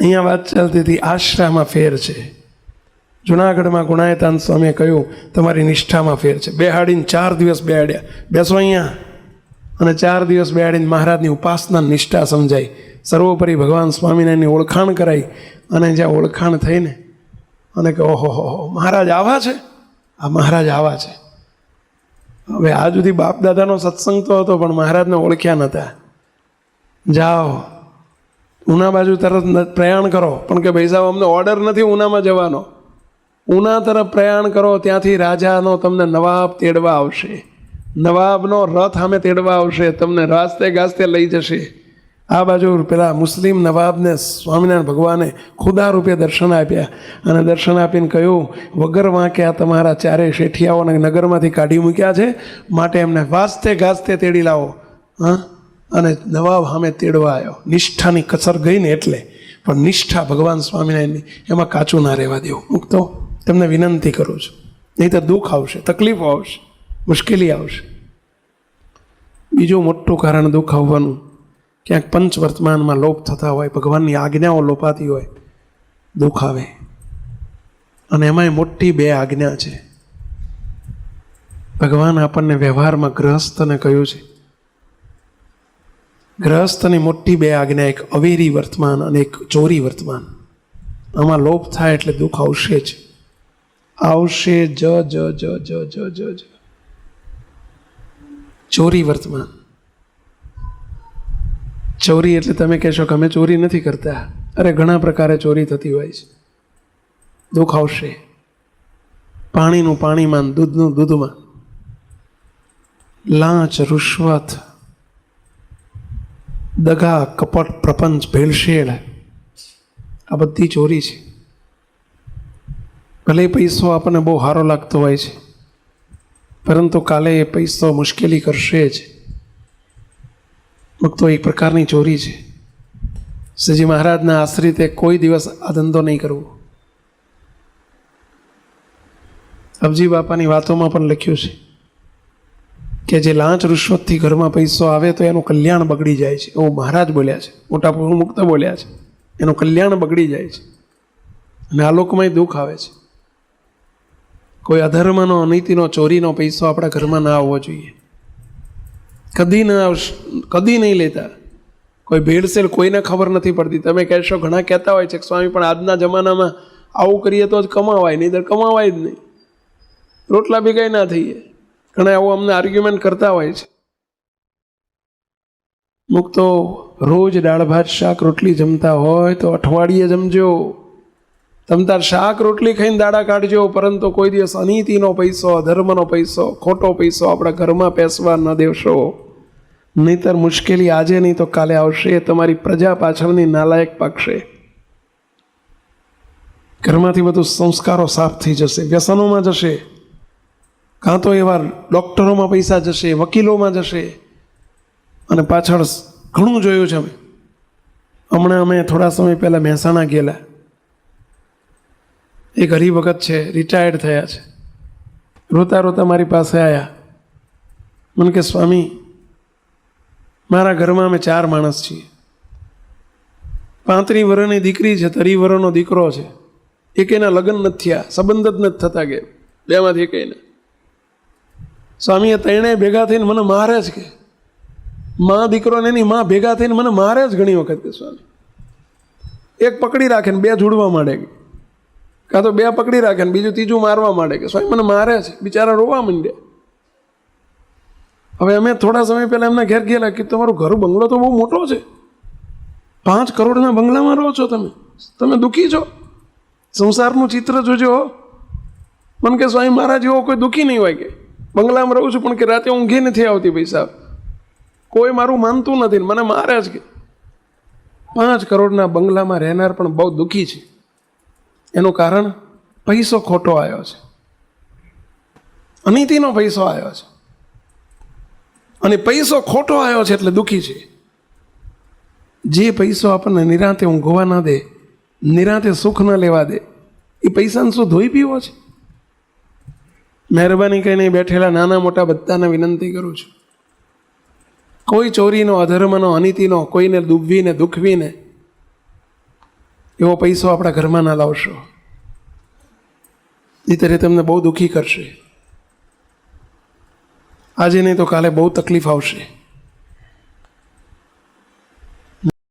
અહીંયા વાત ચાલતી હતી આશ્રામાં ફેર છે. જુનાગઢમાં ગુણાયતાન સ્વામીએ કહ્યું તમારી નિષ્ઠામાં ફેર છે. બેહાડીને 4 દિવસ બેહાડ્યા, બેસો અહીંયા, અને 4 દિવસ બેહાડીને મહારાજની ઉપાસના નિષ્ઠા સમજાઈ, સર્વોપરી ભગવાન સ્વામિનારાયણની ઓળખાણ કરાઈ. અને જ્યાં ઓળખાણ થઈને અને કે ઓહો મહારાજ આવા છે, આ મહારાજ આવા છે. હવે આ સુધી બાપ દાદાનો સત્સંગ તો હતો પણ મહારાજને ઓળખ્યા નહોતા. જાઓ ઉના બાજુ તરત પ્રયાણ કરો, પણ કે ભાઈ સાહેબ અમને ઓર્ડર નથી ઉનામાં જવાનો. ઉના તરફ પ્રયાણ કરો, ત્યાંથી રાજાનો તમને નવાબ તેડવા આવશે, નવાબનો રથ સામે તેડવા આવશે, તમને રાસ્તે ગાસ્તે લઈ જશે. આ બાજુ પેલા મુસ્લિમ નવાબને સ્વામિનારાયણ ભગવાને ખુદા રૂપે દર્શન આપ્યા, અને દર્શન આપીને કહ્યું વગર વાંક્યા તમારા 4 શેઠિયાઓને નગરમાંથી કાઢી મૂક્યા છે, માટે એમને વાસ્તે ગાસ્તે તેડી લાવો. હા, અને નવાબ સામે તેડવા આવ્યો. નિષ્ઠાની કસર ગઈ ને એટલે, પણ નિષ્ઠા ભગવાન સ્વામિનારાયણની એમાં કાચું ના રહેવા દેવું. મૂકતો તમને વિનંતી કરું છું, નહીં તો દુઃખ આવશે, તકલીફો આવશે, મુશ્કેલી આવશે. બીજું મોટું કારણ દુઃખ આવવાનું, ક્યાંક પંચ વર્તમાનમાં લોપ થતા હોય, ભગવાનની આજ્ઞાઓ લોપાતી હોય, દુઃખ આવે. અને એમાંય મોટી 2 આજ્ઞા છે. ભગવાન આપણને વ્યવહારમાં ગ્રહસ્થને કહ્યું છે, ગ્રહસ્થની મોટી 2 આજ્ઞા, એક અવેરી વર્તમાન અને એક ચોરી વર્તમાન. આમાં લોપ થાય એટલે દુઃખ આવશે જ, આવશે જ જ જ જ જ જ જ. ચોરી વર્તમાન. ચોરી એટલે તમે કહેશો કે અમે ચોરી નથી કરતા. અરે ઘણા પ્રકારે ચોરી થતી હોય છે. દુઃખ આવશે. પાણીનું પાણીમાં, દૂધનું દૂધમાં, લાંચ, રૂશ્વત, દગા, કપટ, પ્રપંચ, ભેળસેળ, આ બધી ચોરી છે. ભલે પૈસો આપણને બહુ સારો લાગતો હોય છે, પરંતુ કાલે એ પૈસો મુશ્કેલી કરશે જ. તો એક પ્રકારની ચોરી છે. શ્રીજી મહારાજના આશ્રિતે કોઈ દિવસ આ ધંધો નહીં કરવો. અબજી બાપાની વાતોમાં પણ લખ્યું છે કે જે લાંચ રૂશ્વતથી ઘરમાં પૈસો આવે તો એનું કલ્યાણ બગડી જાય છે, એવું મહારાજ બોલ્યા છે, મોટા પૂર્વ મુક્ત બોલ્યા છે. એનું કલ્યાણ બગડી જાય છે અને આ લોકમાંય દુઃખ આવે છે. કોઈ અધર્મનો, અનીતિનો, ચોરીનો પૈસો આપણા ઘરમાં ના આવવો જોઈએ. કદી ન આવશે, કદી નહીં લેતા. કોઈ ભેળસેળ કોઈને ખબર નથી પડતી. તમે કહેશો, ઘણા કહેતા હોય છે કે સ્વામી પણ આજના જમાનામાં આવું કરીએ તો જ કમાવાય, નહીં તો કમાવાય જ નહીં, રોટલા ભેગા ના થઈએ. ઘણા આવું અમને આર્ગ્યુમેન્ટ કરતા હોય છે. મુક્તો રોજ દાળ ભાત શાક રોટલી જમતા હોય તો અઠવાડિયે જમજો. તમતાર શાક રોટલી ખાઈને દાડા કાઢજો, પરંતુ કોઈ દિવસ અનીતિનો પૈસો, અધર્મનો પૈસો, ખોટો પૈસો આપણા ઘરમાં પેસવા ન દેશો. નહીતર મુશ્કેલી આજે નહીં તો કાલે આવશે. તમારી પ્રજા પાછળની નાલાયક પાકશે. ઘરમાંથી બધું સંસ્કારો સાફ થઈ જશે, વ્યસનોમાં જશે, કાં તો એવા ડૉક્ટરોમાં પૈસા જશે, વકીલોમાં જશે. અને પાછળ ઘણું જોયું છે. હમણાં અમે થોડા સમય પહેલાં મહેસાણા ગયેલા. એક હરિભગત છે, રિટાયર્ડ થયા છે. રોતા રોતા મારી પાસે આવ્યા. મને કે સ્વામી, મારા ઘરમાં અમે 4 માણસ છીએ. 35 વર્ષની દીકરી છે, 30 વર્ષનો દીકરો છે. એકેના લગ્ન નથી થયા, સંબંધ જ નથી થતા કે 2માંથી એકેયના. સ્વામીએ 3 ભેગા થઈને મને મારે જ કે માં દીકરો ને એની માં ભેગા થઈને મને મારે જ ઘણી વખત કે સ્વામી. એક પકડી રાખે ને 2 જોડવા માંડે, કે કાં તો 2 પકડી રાખે ને બીજું ત્રીજું મારવા માંડે કે સ્વામી મને મારે છે. બિચારા રોવા માંડ્યા. હવે અમે થોડા સમય પહેલાં એમના ઘેર ગયેલા કે તમારું ઘર બંગલો તો બહુ મોટો છે, 5 કરોડના બંગલામાં રહો છો તમે દુઃખી છો? સંસારનું ચિત્ર જોજો. મને કે સ્વામી મારા જેવો કોઈ દુઃખી નહીં હોય, કે બંગલામાં રહું છું પણ કે રાતે ઊંઘી નથી આવતી પૈસા, કોઈ મારું માનતું નથી, મને મારે જ. કે 5 કરોડના બંગલામાં રહેનાર પણ બહુ દુઃખી છે. એનું કારણ પૈસો ખોટો આવ્યો છે, અનીતિનો પૈસો આવ્યો છે. અને પૈસો ખોટો આવ્યો છે એટલે દુઃખી છે. જે પૈસો આપણને નિરાંતે ઊંઘવા ના દે, નિરાંતે સુખ ન લેવા દે, એ પૈસાને શું ધોઈ પીવો છે? મહેરબાની કરીને બેઠેલા નાના મોટા બધાને વિનંતી કરું છું, કોઈ ચોરીનો, અધર્મનો, અનીતિનો કોઈને ડૂબવીને દુખવીને એવો પૈસો આપણા ઘરમાં ના લાવશો. એ તરે તમને બહુ દુઃખી કરશે. આજે નહીં તો કાલે બહુ તકલીફ આવશે.